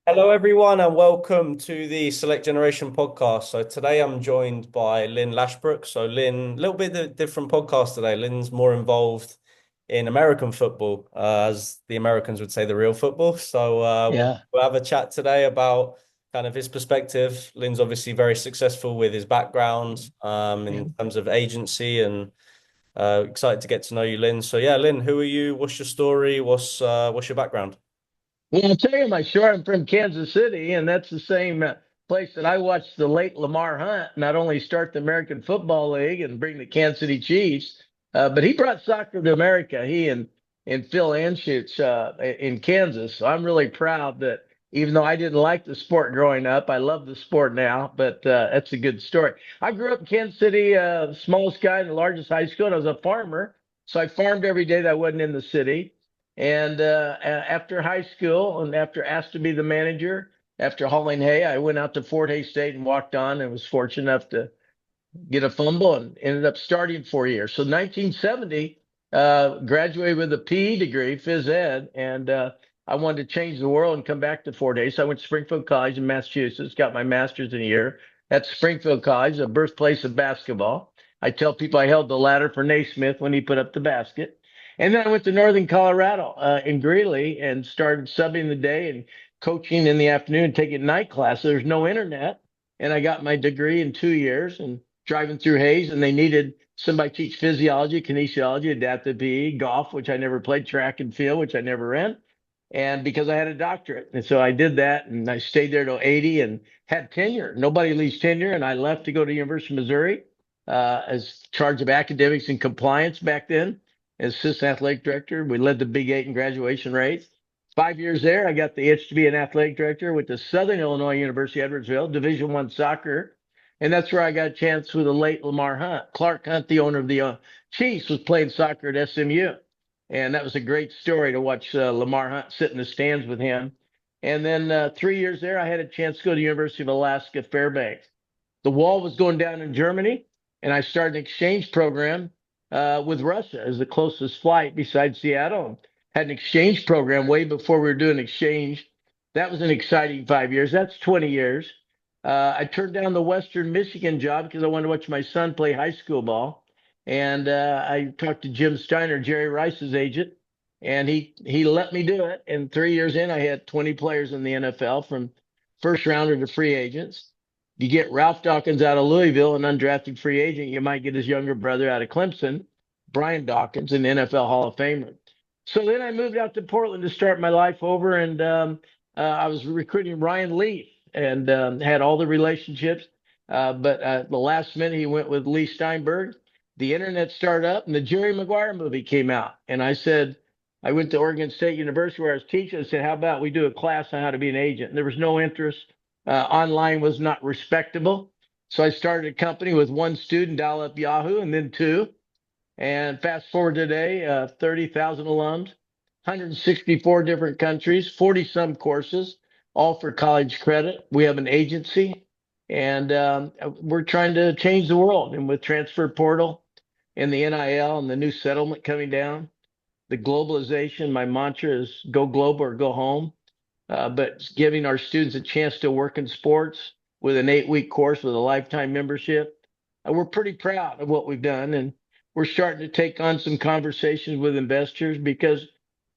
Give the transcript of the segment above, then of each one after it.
Hello, everyone, and welcome to the Select Generation podcast. So today I'm joined by Lynn Lashbrook. So Lynn, a little bit different podcast today. Lynn's more involved in American football, as the Americans would say, the real football. So Yeah, we'll have a chat today about kind of his perspective. Lynn's obviously very successful with his background yeah. in terms of agency, and excited to get to know you, Lynn. So yeah, Lynn, who are you? What's your story? What's your background? Well, I'll tell you my story. I'm from Kansas City, and that's the same place that I watched the late Lamar Hunt not only start the American Football League and bring the Kansas City Chiefs, but he brought soccer to America. He and Phil Anschutz in Kansas. So I'm really proud that even though I didn't like the sport growing up, I love the sport now. But that's a good story. I grew up in Kansas City, smallest guy in the largest high school. And I was a farmer, so I farmed every day that I wasn't in the city. And after high school, and after asked to be the manager, after hauling hay, I went out to Fort Hays State and walked on, and was fortunate enough to get a fumble and ended up starting 4 years. So 1970, graduated with a PE degree, phys ed, and I wanted to change the world and come back to Fort Hays. So I went to Springfield College in Massachusetts, got my master's in a year at Springfield College, the birthplace of basketball. I tell people I held the ladder for Naismith when he put up the basket. And then I went to Northern Colorado in Greeley and started subbing the day and coaching in the afternoon, taking night classes. There's no internet. And I got my degree in 2 years and driving through Hayes, and they needed somebody to teach physiology, kinesiology, adaptive PE, golf, which I never played, track and field, which I never ran. And because I had a doctorate. And so I did that, and I stayed there till 80 and had tenure. Nobody leaves tenure. And I left to go to University of Missouri as charge of academics and compliance back then as assistant athletic director. We led the Big Eight in graduation rates. 5 years there, I got the itch to be an athletic director with the Southern Illinois University, Edwardsville, Division I soccer. And that's where I got a chance with the late Lamar Hunt. Clark Hunt, the owner of the Chiefs, was playing soccer at SMU. And that was a great story to watch Lamar Hunt sit in the stands with him. And then 3 years there, I had a chance to go to the University of Alaska, Fairbanks. The wall was going down in Germany, and I started an exchange program with Russia as the closest flight besides Seattle. Had an exchange program way before we were doing exchange. That was an exciting 5 years. That's 20 years. I turned down the Western Michigan job because I wanted to watch my son play high school ball. And I talked to Jim Steiner, Jerry Rice's agent, and he let me do it. And 3 years in, I had 20 players in the NFL from first rounder to free agents. You get Ralph Dawkins out of Louisville, an undrafted free agent. You might get his younger brother out of Clemson, Brian Dawkins, an NFL Hall of Famer. So then I moved out to Portland to start my life over, and I was recruiting Ryan Leaf and had all the relationships. But the last minute, he went with Lee Steinberg. The internet started up, and the Jerry Maguire movie came out. And I said, I went to Oregon State University where I was teaching. I said, how about we do a class on how to be an agent? And there was no interest. Online was not respectable. So I started a company with one student, dial up Yahoo, and then two. And fast forward today, 30,000 alums, 164 different countries, 40 some courses, all for college credit. We have an agency, and we're trying to change the world. And with Transfer Portal and the NIL and the new settlement coming down, the globalization, my mantra is go global or go home. But giving our students a chance to work in sports with an 8 week course with a lifetime membership. We're pretty proud of what we've done. And we're starting to take on some conversations with investors because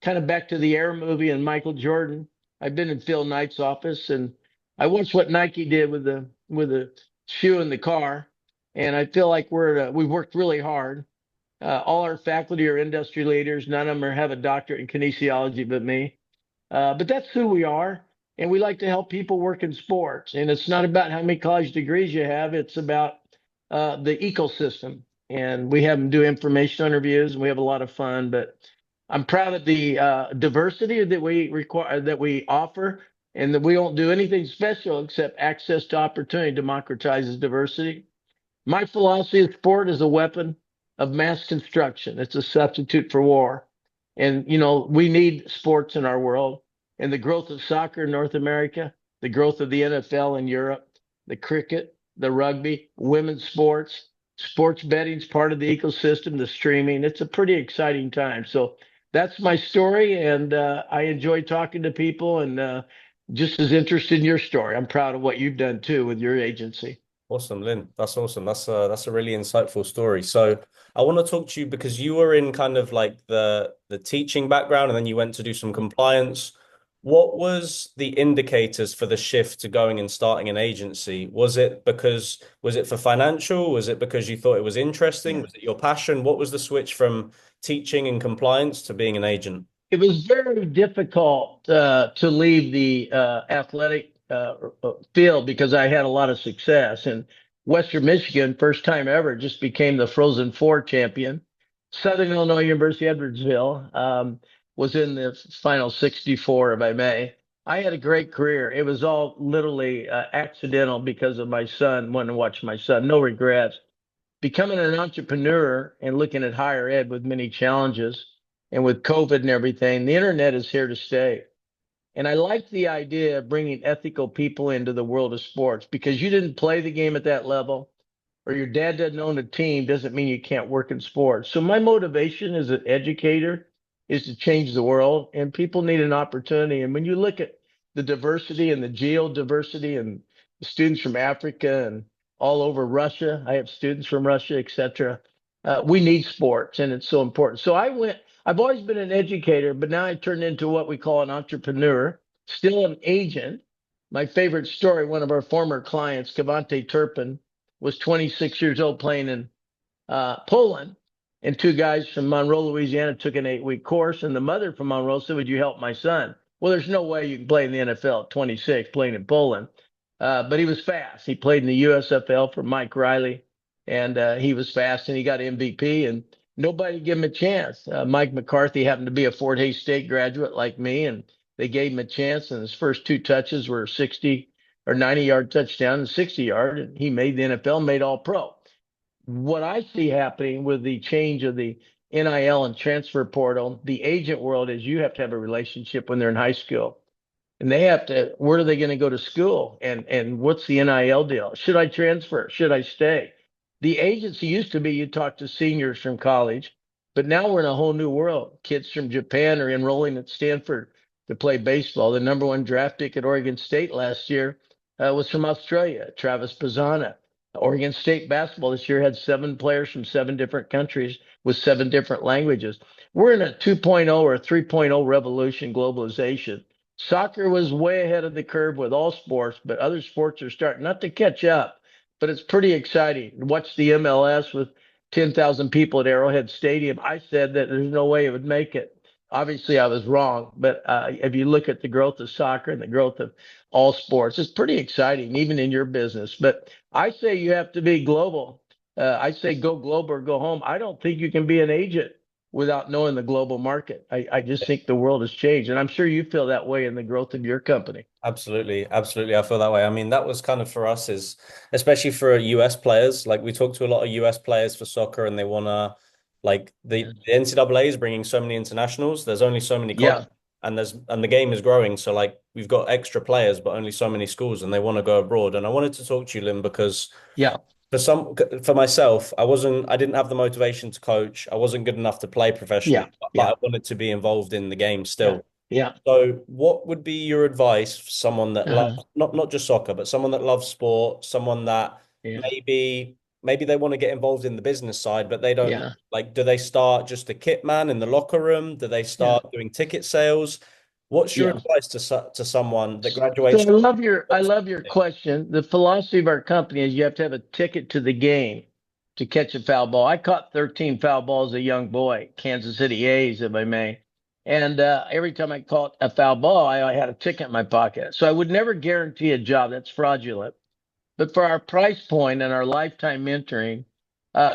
kind of back to the Air movie and Michael Jordan. I've been in Phil Knight's office, and I watched what Nike did with the shoe in the car. And I feel like we've worked really hard. All our faculty are industry leaders. None of them have a doctorate in kinesiology but me. But that's who we are. And we like to help people work in sports. And it's not about how many college degrees you have, it's about the ecosystem. And we have them do information interviews, and we have a lot of fun. But I'm proud of the diversity that we require, that we offer, and that we don't do anything special except access to opportunity democratizes diversity. My philosophy is sport is a weapon of mass construction. It's a substitute for war. And, we need sports in our world. And the growth of soccer in North America, the growth of the NFL in Europe, the cricket, the rugby, women's sports betting is part of the ecosystem, the streaming. It's a pretty exciting time. So that's my story. And I enjoy talking to people. And just as interested in your story. I'm proud of what you've done too with your agency. Awesome, Lynn. That's awesome. That's a really insightful story. So I want to talk to you because you were in kind of like the teaching background and then you went to do some compliance. What was the indicators for the shift to going and starting an agency? Was it for financial? Was it because you thought it was interesting? Yeah. Was it your passion? What was the switch from teaching and compliance to being an agent? It was very difficult to leave the athletic field because I had a lot of success. And Western Michigan, first time ever, just became the Frozen Four champion. Southern Illinois University Edwardsville was in the final 64, if I may. I had a great career. It was all literally accidental because of my son. Wanting to watch my son. No regrets. Becoming an entrepreneur and looking at higher ed with many challenges and with COVID and everything, the internet is here to stay. And I like the idea of bringing ethical people into the world of sports because you didn't play the game at that level or your dad doesn't own a team doesn't mean you can't work in sports. So my motivation as an educator is to change the world and people need an opportunity. And when you look at the diversity and the geodiversity and the students from Africa and all over Russia, I have students from Russia, etc. We need sports and it's so important. I've always been an educator, but now I turned into what we call an entrepreneur, still an agent. My favorite story, one of our former clients, Cavante Turpin, was 26 years old playing in Poland. And two guys from Monroe, Louisiana took an 8-week course. And the mother from Monroe said, "Would you help my son?" Well, there's no way you can play in the NFL at 26 playing in Poland. But he was fast. He played in the USFL for Mike Riley. And he was fast and he got MVP. And nobody gave him a chance. Mike McCarthy happened to be a Fort Hays State graduate like me. And they gave him a chance. And his first two touches were 60 or 90-yard touchdown and 60-yard. And he made the NFL, made all pro. What I see happening with the change of the NIL and transfer portal, the agent world is you have to have a relationship when they're in high school. And they have to, where are they going to go to school? And what's the NIL deal? Should I transfer? Should I stay? The agency used to be you talk to seniors from college, but now we're in a whole new world. Kids from Japan are enrolling at Stanford to play baseball. The number one draft pick at Oregon State last year was from Australia, Travis Pisana. Oregon State basketball this year had 7 players from 7 different countries with 7 different languages. We're in a 2.0 or 3.0 revolution, globalization. Soccer was way ahead of the curve with all sports, but other sports are starting not to catch up, but it's pretty exciting. Watch the MLS with 10,000 people at Arrowhead Stadium. I said that there's no way it would make it. Obviously, I was wrong, but if you look at the growth of soccer and the growth of all sports, it's pretty exciting, even in your business. But I say you have to be global. I say go global or go home. I don't think you can be an agent without knowing the global market. I just think the world has changed. And I'm sure you feel that way in the growth of your company. Absolutely, absolutely. I feel that way. I mean, that was kind of for us is especially for US players. Like we talk to a lot of US players for soccer and they wanna like the NCAA is bringing so many internationals. There's only so many colleges Yeah, and the game is growing. So like we've got extra players, but only so many schools and they want to go abroad. And I wanted to talk to you, Lynn, because yeah, for myself, I didn't have the motivation to coach. I wasn't good enough to play yeah, professionally, but yeah, I wanted to be involved in the game yeah, still. yeah. So, what would be your advice for someone that loves Uh-huh. not just soccer, but someone that loves sport, someone that Yeah, maybe they want to get involved in the business side, but they don't yeah, like, do they start just a kit man in the locker room? Do they yeah, start doing ticket sales? What's your yeah. advice to someone that So graduates? I love your question. The philosophy of our company is you have to have a ticket to the game to catch a foul ball. I caught 13 foul balls as a young boy, Kansas City A's, if I may. And every time I caught a foul ball, I had a ticket in my pocket. So I would never guarantee a job. That's fraudulent. But for our price point and our lifetime mentoring,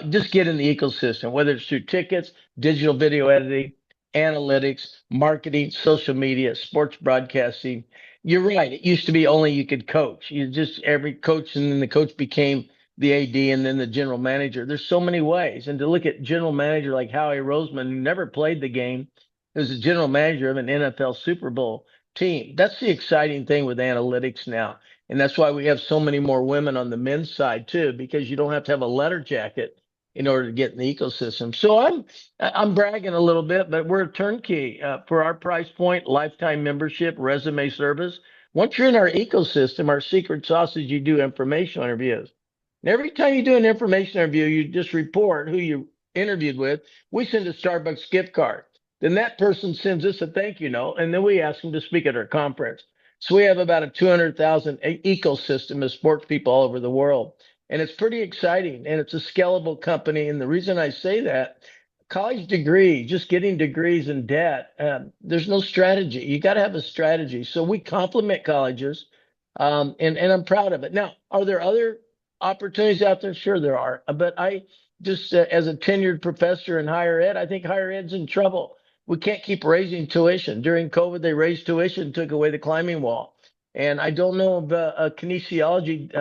just get in the ecosystem, whether it's through tickets, digital video editing, analytics, marketing, social media, sports broadcasting. You're right. It used to be only you could coach. You just every coach, and then the coach became the AD and then the general manager. There's so many ways. And to look at general manager like Howie Roseman, who never played the game, is a general manager of an NFL Super Bowl team. That's the exciting thing with analytics now. And that's why we have so many more women on the men's side too, because you don't have to have a letter jacket in order to get in the ecosystem. So I'm bragging a little bit, but we're a turnkey for our price point, lifetime membership, resume service. Once you're in our ecosystem, our secret sauce is you do informational interviews. And every time you do an information interview, you just report who you interviewed with. We send a Starbucks gift card. Then that person sends us a thank you note, and then we ask them to speak at our conference. So we have about a 200,000 ecosystem of sports people all over the world. And it's pretty exciting, and it's a scalable company. And the reason I say that, college degree, just getting degrees in debt, there's no strategy. You got to have a strategy. So we complement colleges, and I'm proud of it. Now, are there other opportunities out there? Sure, there are. But I just, as a tenured professor in higher ed, I think higher ed's in trouble. We can't keep raising tuition. During COVID, they raised tuition, took away the climbing wall. And I don't know if a kinesiology,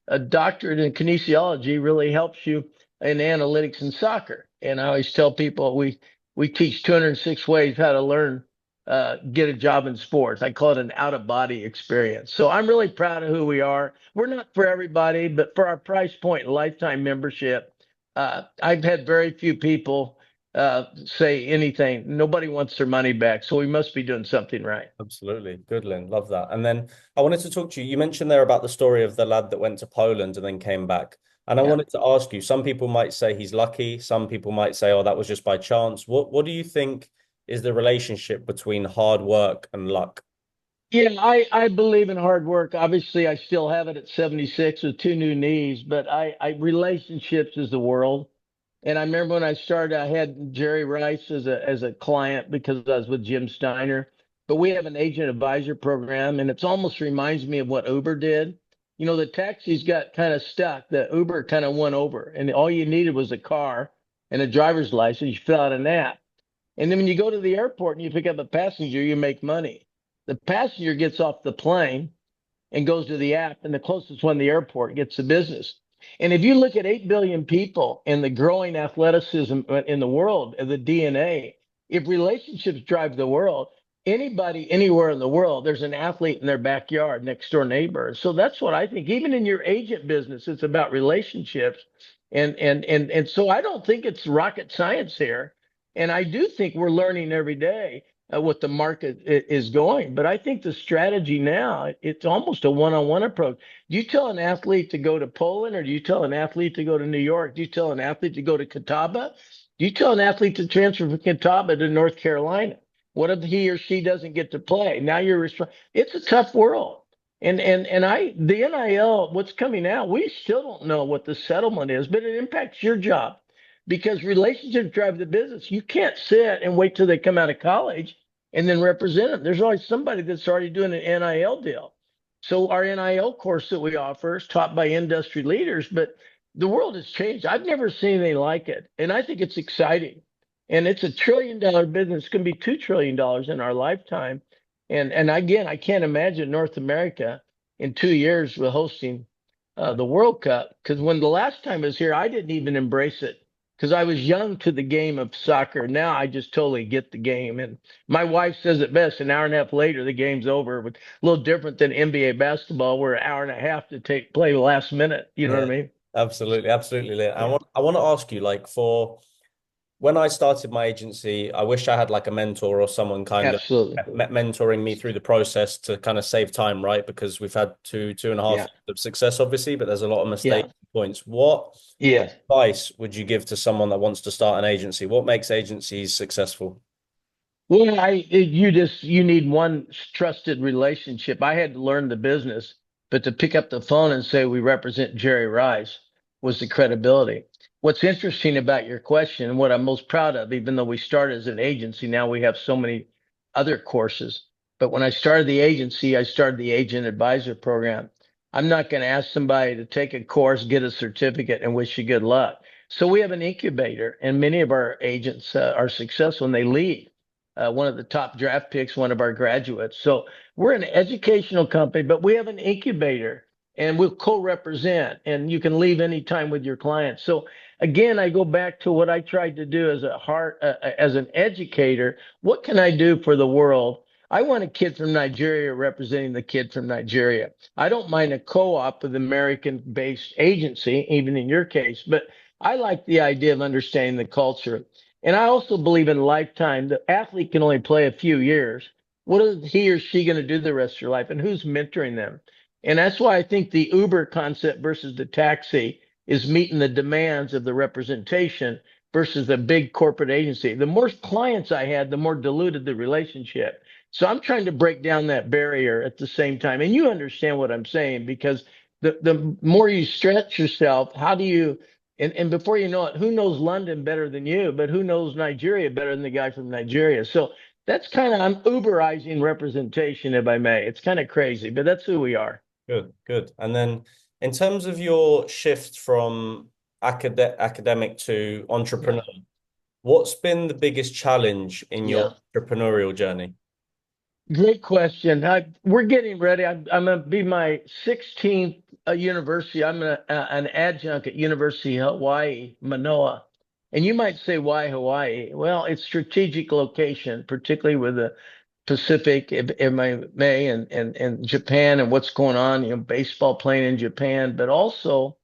a doctorate in kinesiology really helps you in analytics and soccer. And I always tell people we teach 206 ways how to learn, get a job in sports. I call it an out of body experience. So I'm really proud of who we are. We're not for everybody, but for our price point and lifetime membership, I've had very few people say anything. Nobody wants their money back. So we must be doing something right. Absolutely. Good, Lynn. Love that. And then I wanted to talk to you. You mentioned there about the story of the lad that went to Poland and then came back. And I Yeah. wanted to ask you, some people might say he's lucky. Some people might say, oh, that was just by chance. What do you think is the relationship between hard work and luck? Yeah, I believe in hard work. Obviously, I still have it at 76 with two new knees, but I relationships is the world. And I remember when I started, I had Jerry Rice as a client because I was with Jim Steiner. But we have an agent advisor program, and it's almost reminds me of what Uber did. You know, the taxis got kind of stuck. The Uber kind of won over, and all you needed was a car and a driver's license. You fill out an app. And then when you go to the airport and you pick up a passenger, you make money. The passenger gets off the plane and goes to the app, and the closest one, the airport, gets the business. And if you look at 8 billion people and the growing athleticism in the world, the DNA, if relationships drive the world, anybody anywhere in the world, there's an athlete in their backyard, next door neighbor. So that's what I think. Even in your agent business, it's about relationships. And so I don't think it's rocket science here. And I do think we're learning every day what the market is going. But I think the strategy now, it's almost a one-on-one approach. Do you tell an athlete to go to Poland, or do you tell an athlete to go to New York? Do you tell an athlete to go to Catawba? Do you tell an athlete to transfer from Catawba to North Carolina? What if he or she doesn't get to play? Now you're responsible. It's a tough world. And the NIL, what's coming out, we still don't know what the settlement is, but it impacts your job because relationships drive the business. You can't sit and wait till they come out of college and then represent them. There's always somebody that's already doing an NIL deal. So our NIL course that we offer is taught by industry leaders, but the world has changed. I've never seen anything like it. And I think it's exciting. And it's $1 trillion business. It's going to be $2 trillion in our lifetime. And again, I can't imagine North America in 2 years with hosting the World Cup. Because when the last time I was here, I didn't even embrace it because I was young to the game of soccer. Now I just totally get the game. And my wife says it best: an hour and a half later, the game's over. With a little different than NBA basketball, where an hour and a half to play the last minute. You know what I Yeah, mean? absolutely, absolutely, Lynn. Yeah, I want to ask you, like, for when I started my agency, I wish I had like a mentor or someone kind of absolutely. mentoring me through the process to kind of save time, right? Because we've had two and a half Yeah, years of success, obviously, but there's a lot of mistake yeah, points. What yeah. advice would you give to someone that wants to start an agency? What makes agencies successful? Well, you need one trusted relationship. I had to learn the business, but to pick up the phone and say we represent Jerry Rice was the credibility. What's interesting about your question and what I'm most proud of, even though we started as an agency, now we have so many other courses. But when I started the agency, I started the agent advisor program. I'm not going to ask somebody to take a course, get a certificate, and wish you good luck. So we have an incubator, and many of our agents are successful and they lead one of the top draft picks, one of our graduates. So we're an educational company, but we have an incubator and we'll co-represent, and you can leave anytime with your clients. So again, I go back to what I tried to do as an educator. What can I do for the world? I want a kid from Nigeria representing the kid from Nigeria. I don't mind a co-op with American-based agency, even in your case, but I like the idea of understanding the culture. And I also believe in lifetime. The athlete can only play a few years. What is he or she going to do the rest of their life? And who's mentoring them? And that's why I think the Uber concept versus the taxi is meeting the demands of the representation versus the big corporate agency. The more clients I had, the more diluted the relationship. So I'm trying to break down that barrier at the same time. And you understand what I'm saying because the more you stretch yourself, how do you and before you know it, who knows London better than you, but who knows Nigeria better than the guy from Nigeria? So that's kind of I'm Uberizing representation, if I may. It's kind of crazy, but that's who we are. Good, good. And then in terms of your shift from academic to Yeah. entrepreneur, what's been the biggest challenge in Yeah. your entrepreneurial journey? Great question. We're getting ready. I'm going to be my 16th university. An adjunct at University of Hawaii, Manoa. And you might say, why Hawaii? Well, it's strategic location, particularly with the Pacific, if I may, and Japan and what's going on, baseball playing in Japan, but also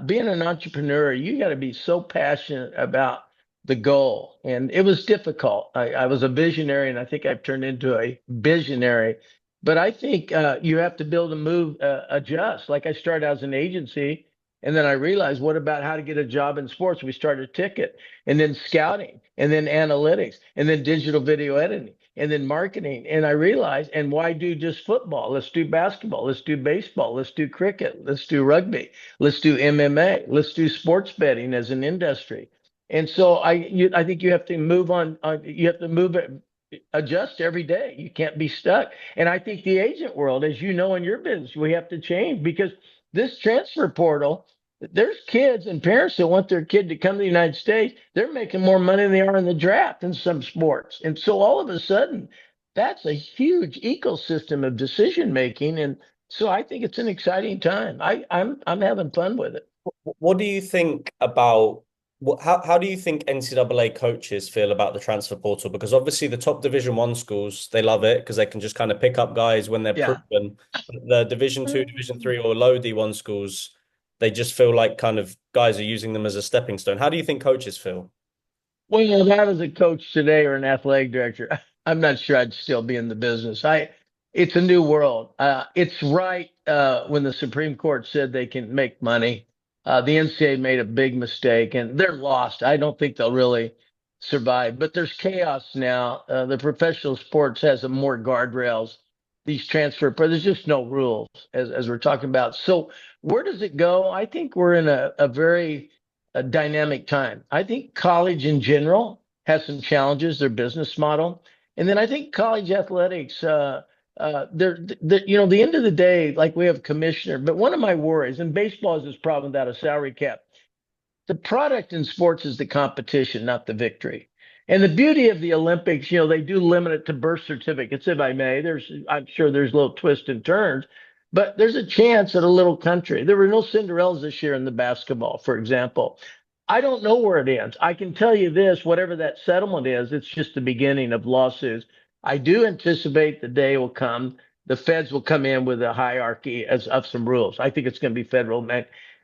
being an entrepreneur, you got to be so passionate about the goal. And it was difficult. I was a visionary, and I think I've turned into a visionary. But I think you have to build a move, adjust. Like I started as an agency, and then I realized, what about how to get a job in sports? We started a ticket, and then scouting, and then analytics, and then digital video editing, and then marketing. And I realized, and why do just football? Let's do basketball. Let's do baseball. Let's do cricket. Let's do rugby. Let's do MMA. Let's do sports betting as an industry. And so I think you have to move on. You have to move it, adjust every day. You can't be stuck. And I think the agent world, as you know in your business, we have to change because this transfer portal, there's kids and parents that want their kid to come to the United States. They're making more money than they are in the draft in some sports. And so all of a sudden, that's a huge ecosystem of decision making. And so I think it's an exciting time. I'm having fun with it. What do you think about how do you think NCAA coaches feel about the transfer portal? Because obviously the top Division One schools, they love it because they can just kind of pick up guys when they're Yeah. proven. The Division Two, Division Three, or low D1 schools, they just feel like kind of guys are using them as a stepping stone. How do you think coaches feel? Well, if I was a coach today or an athletic director, I'm not sure I'd still be in the business. It's a new world. It's right when the Supreme Court said they can make money. The NCAA made a big mistake, and they're lost. I don't think they'll really survive. But there's chaos now. The professional sports has some more guardrails. These transfer, but there's just no rules as we're talking about. So where does it go? I think we're in a very a dynamic time. I think college in general has some challenges, their business model. And then I think college athletics, the end of the day, like we have a commissioner, but one of my worries, and baseball has this problem without a salary cap, the product in sports is the competition, not the victory. And the beauty of the Olympics, they do limit it to birth certificates, if I may. I'm sure there's little twists and turns, but there's a chance at a little country. There were no Cinderellas this year in the basketball, for example. I don't know where it ends. I can tell you this, whatever that settlement is, it's just the beginning of lawsuits. I do anticipate the day will come. The feds will come in with a hierarchy of some rules. I think it's going to be federal.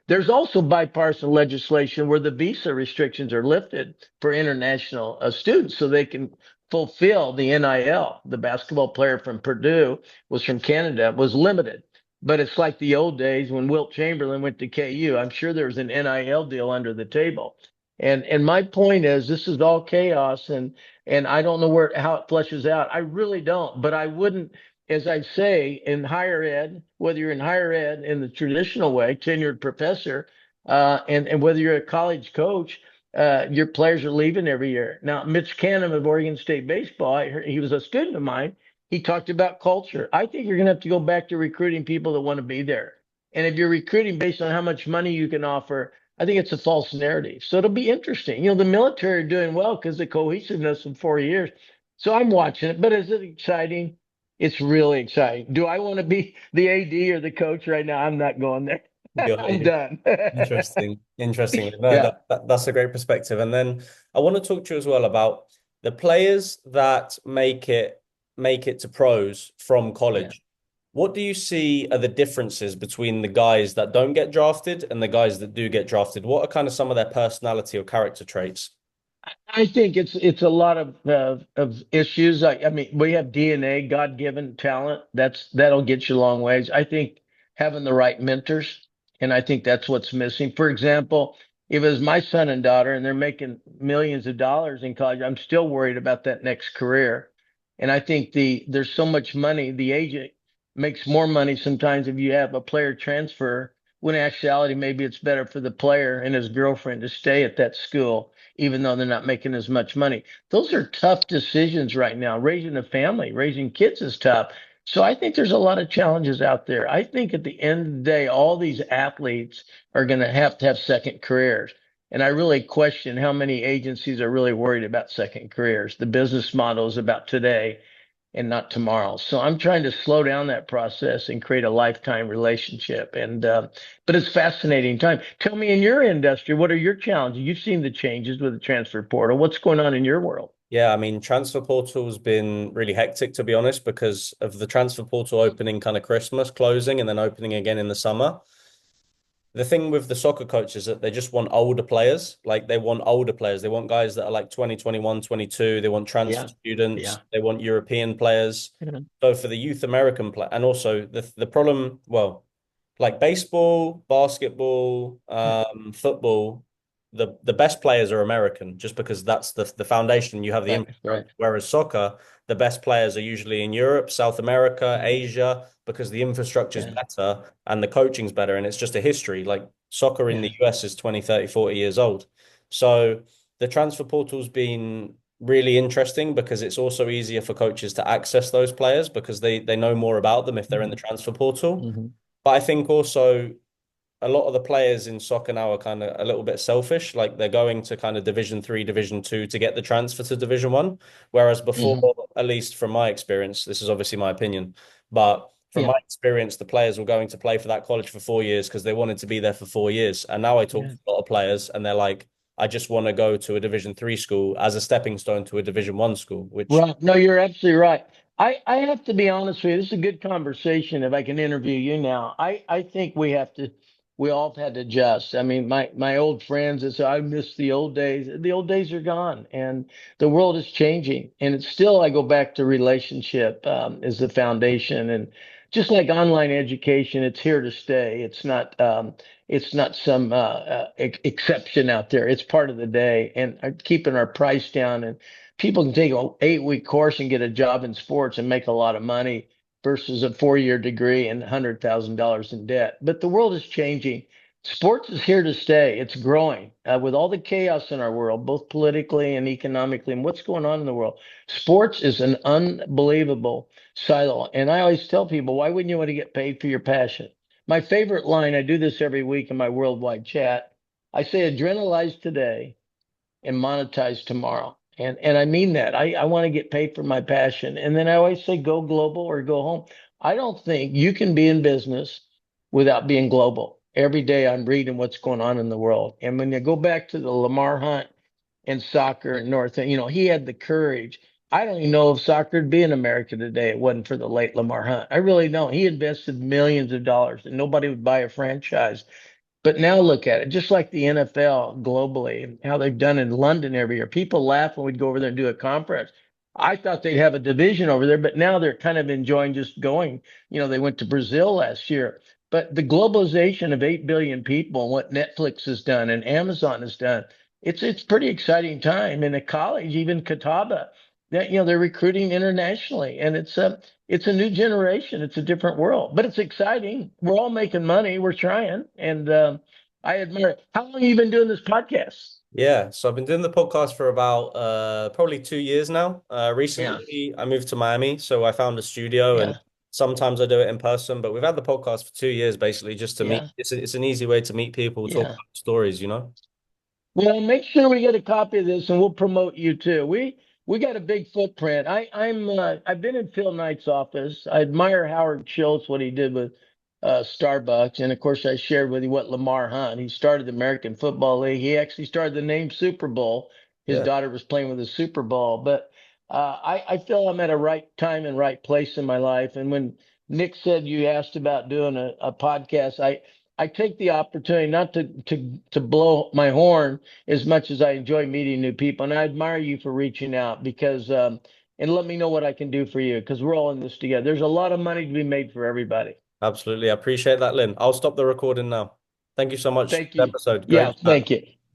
There's also bipartisan legislation where the visa restrictions are lifted for international students so they can fulfill the NIL. The basketball player from Purdue was from Canada, was limited. But it's like the old days when Wilt Chamberlain went to KU. I'm sure there was an NIL deal under the table. And my point is this is all chaos and I don't know how it fleshes out. I really don't, but I wouldn't, as I say, in higher ed, whether you're in higher ed in the traditional way, tenured professor, and whether you're a college coach, your players are leaving every year. Now, Mitch Canham of Oregon State baseball, he was a student of mine. He talked about culture. I think you're going to have to go back to recruiting people that want to be there. And if you're recruiting based on how much money you can offer, I think it's a false narrative. So it'll be interesting. The military are doing well because of cohesiveness in 4 years. So I'm watching it. But is it exciting? It's really exciting. Do I want to be the AD or the coach right now? I'm not going there. I'm You're done. interesting. Interesting. No, Yeah, that's a great perspective. And then I want to talk to you as well about the players that make it to pros from yeah, college. What do you see are the differences between the guys that don't get drafted and the guys that do get drafted? What are kind of some of their personality or character traits? I think it's a lot of issues. I mean, we have DNA, God-given talent. That'll get you a long ways. I think having the right mentors, and I think that's what's missing. For example, if it was my son and daughter and they're making millions of dollars in college, I'm still worried about that next career. And I think there's so much money. The agent makes more money sometimes if you have a player transfer. When in actuality, maybe it's better for the player and his girlfriend to stay at that school even though they're not making as much money. Those are tough decisions right now. Raising a family, raising kids is tough. So I think there's a lot of challenges out there. I think at the end of the day, all these athletes are going to have second careers. And I really question how many agencies are really worried about second careers. The business model is about today and not tomorrow. So I'm trying to slow down that process and create a lifetime relationship. But it's fascinating time. Tell me in your industry, what are your challenges? You've seen the changes with the transfer portal. What's going on in your world? Yeah, I mean, transfer portal's been really hectic to be honest, because of the transfer portal opening kind of Christmas, closing, and then opening again in the summer. The thing with the soccer coaches is that they just want older players. Like they want older players. They want guys that are like 20, 21, 22. They want transfer Yeah, students. yeah. They want European players. Mhm. So for the youth American play, and also the problem, well, like baseball, basketball, football, the best players are American just because that's the foundation. You have the Right, right. infrastructure. Whereas soccer, the best players are usually in Europe, South America, Asia, because the infrastructure is Yeah, better and the coaching's better. And it's just a history. Like soccer in yeah, the US is 20, 30, 40 years old. So the transfer portal's been really interesting because it's also easier for coaches to access those players because they know more about them if they're in the hmm transfer portal. hmm But I think also a lot of the players in soccer now are kind of a little bit selfish. Like they're going to kind of Division Three, Division Two to get the transfer to Division One. Whereas before, hmm at least from my experience, this is obviously my opinion, but from Yeah, my experience, the players were going to play for that college for 4 years because they wanted to be there for 4 years. And now I talk yeah. to a lot of players and they're like, I just want to go to a Division Three school as a stepping stone to a Division One school, which Right. No, you're absolutely right. I have to be honest with you. This is a good conversation if I can interview you now. I think we all have had to adjust. I mean, my old friends, it's, I miss the old days. The old days are gone and the world is changing. And it's still, I go back to relationship is the foundation. And just like online education, it's here to stay. It's not some exception out there. It's part of the day and keeping our price down and people can take an 8 week course and get a job in sports and make a lot of money versus a 4 year degree and $100,000 in debt. But the world is changing. Sports is here to stay. It's growing with all the chaos in our world, both politically and economically, and what's going on in the world. Sports is an unbelievable silo. And I always tell people, why wouldn't you want to get paid for your passion? My favorite line, I do this every week in my worldwide chat. I say, adrenalize today and monetize tomorrow. And I mean that. I want to get paid for my passion. And then I always say go global or go home. I don't think you can be in business without being global. Every day I'm reading what's going on in the world. And when you go back to the Lamar Hunt and soccer in North, he had the courage. I don't even know if soccer would be in America today. It wasn't for the late Lamar Hunt. I really don't. He invested millions of dollars and nobody would buy a franchise. But now look at it, just like the NFL globally, how they've done in London every year. People laugh when we'd go over there and do a conference. I thought they'd have a division over there, but now they're kind of enjoying just going. They went to Brazil last year. But the globalization of 8 billion people and what Netflix has done and Amazon has done, it's pretty exciting time. In a college, even Catawba, that they're recruiting internationally, and it's a new generation. It's a different world, but it's exciting. We're all making money. We're trying, and I admire it. How long have you been doing this podcast? yeah, so I've been doing the podcast for about probably 2 years now. Yeah, Recently, I moved to Miami, so I found a studio, and yeah, sometimes I do it in person. But we've had the podcast for 2 years basically just to meet. yeah, It's an easy way to meet people, talk yeah. about stories, you know? Well, make sure we get a copy of this, and we'll promote you too. We got a big footprint. I've been in Phil Knight's office. I admire Howard Schultz what he did with Starbucks, and of course I shared with you what Lamar Hunt. He started the American Football League. He actually started the name Super Bowl. His Yeah. daughter was playing with the Super Bowl, but I feel I'm at a right time and right place in my life. And when Nick said you asked about doing a podcast. I take the opportunity not to blow my horn as much as I enjoy meeting new people, and I admire you for reaching out because and let me know what I can do for you because we're all in this together. There's a lot of money to be made for everybody. Absolutely. I appreciate that, Lynn. I'll stop the recording now. Thank you so much for Thank the you. episode. Great Yeah, chat. thank you.